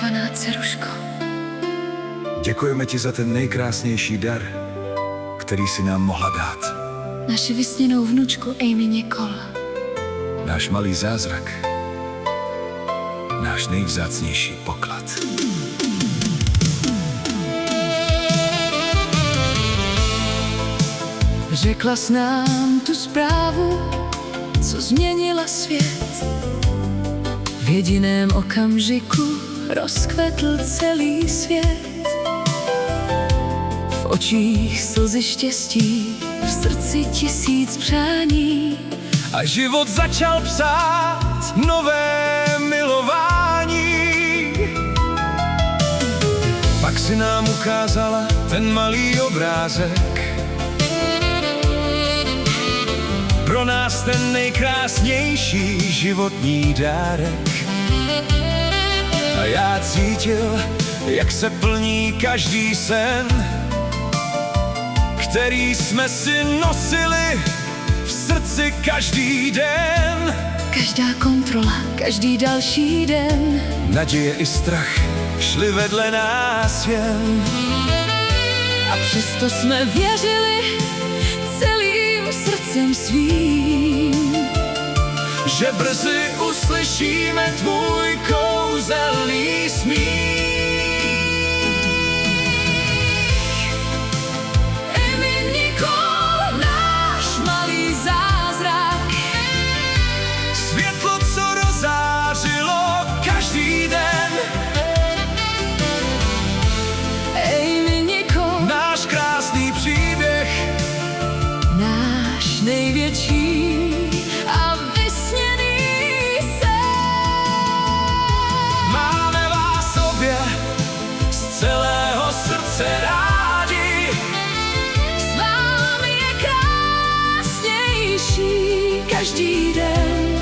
milovaná dceruško. Děkujeme ti za ten nejkrásnější dar, který si nám mohla dát. Naši vysněnou vnučku Amy Nicole. Náš malý zázrak. Náš nejvzácnější poklad. Řekla s nám tu zprávu, co změnila svět. V jediném okamžiku rozkvetl celý svět. V očích slzy štěstí, v srdci 1000 přání. A život začal psát nové milování. Pak si nám ukázala ten malý obrázek. Pro nás ten nejkrásnější životní dárek. A já cítil, jak se plní každý sen, který jsme si nosili v srdci každý den. Každá kontrola, každý další den. Naděje i strach šli vedle nás jen. A přesto jsme věřili celým srdcem svým, že brzy uslyšíme tvůj kouzelný smích. Amy Nicole, náš malý zázrak. Světlo, co rozářilo každý den. Amy Nicole, Náš krásný příběh, náš největší a vysněný sen. máme vás obě z celého srdce rádi. S vámi je krásnější každý den.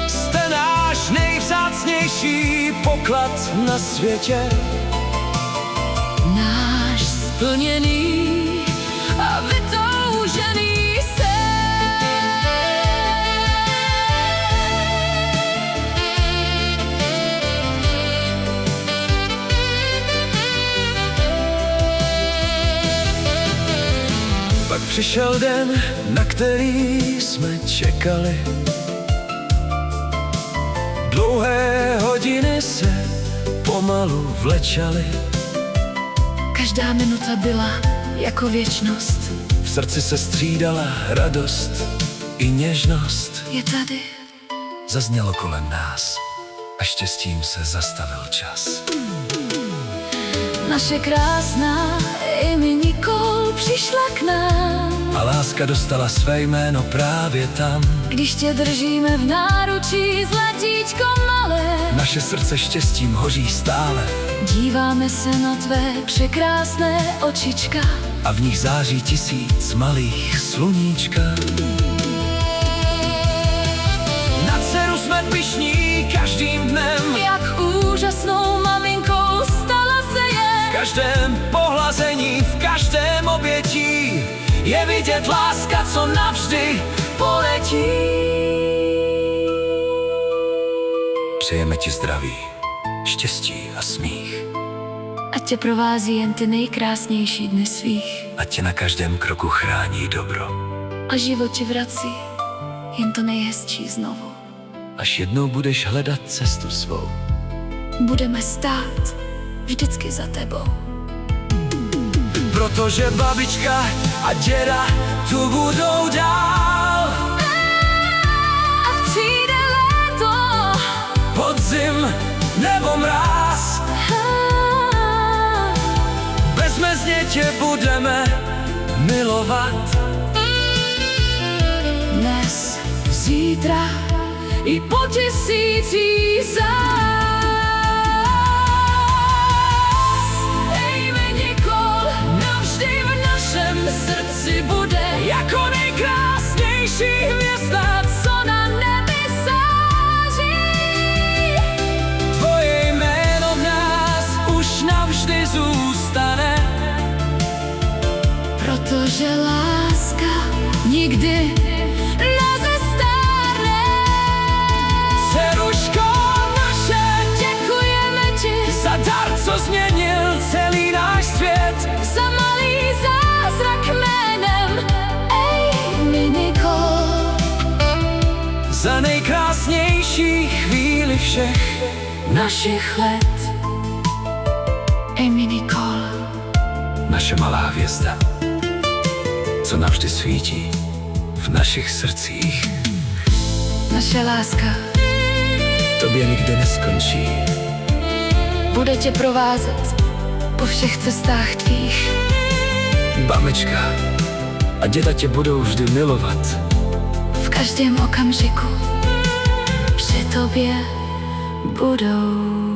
Jste náš nejvzácnější poklad na světě. Náš splněný a vytoužený sen. Pak přišel den, na který jsme čekali. Dlouhé hodiny se pomalu vlečaly. Každá minuta byla jako věčnost. V srdci se střídala radost i něžnost. Je tady. Zaznělo kolem nás a štěstím se zastavil čas. Naše krásná Amy Nicole přišla k nám. A láska dostala své jméno právě tam. Když tě držíme v náručí, zlatíčko malé, Naše srdce štěstím hoří stále díváme se na tvé překrásné očička. a v nich září 1000 malých sluníčka. Na dceru jsme pyšní každým dnem. Jak úžasnou maminkou stala se je. V každém pohlazení, v každém obětí je vidět láska, co navždy poletí. Přejeme ti zdraví, štěstí a smích. Ať tě provází jen ty nejkrásnější dny svých. Ať tě na každém kroku chrání dobro. A život ti vrací jen to nejhezčí znovu. Až jednou budeš hledat cestu svou. Budeme stát vždycky za tebou. Protože babička a děda tu budou dál. A přijde léto, Podzim nebo mráz, bezmezně tě budeme milovat. dnes, zítra i po tisící zás. Amy Nicole navždy v našem srdci bude Jako nejkrásnější hvězda, co na nebi září. tvoje jméno v nás už navždy zůstane. Protože láska nikdy nezestárne. Dceruško naše, změnil celý náš svět. Za malý zázrak jménem Amy Nicole. Za nejkrásnější chvíli všech Našich let Amy Nicole. naše malá hvězda, co navždy svítí v našich srdcích. Naše láska Tobě nikdy neskončí. bude tě provázet po všech cestách tvých. Bamička a děda tě budou vždy milovat. V každém okamžiku při tobě budou.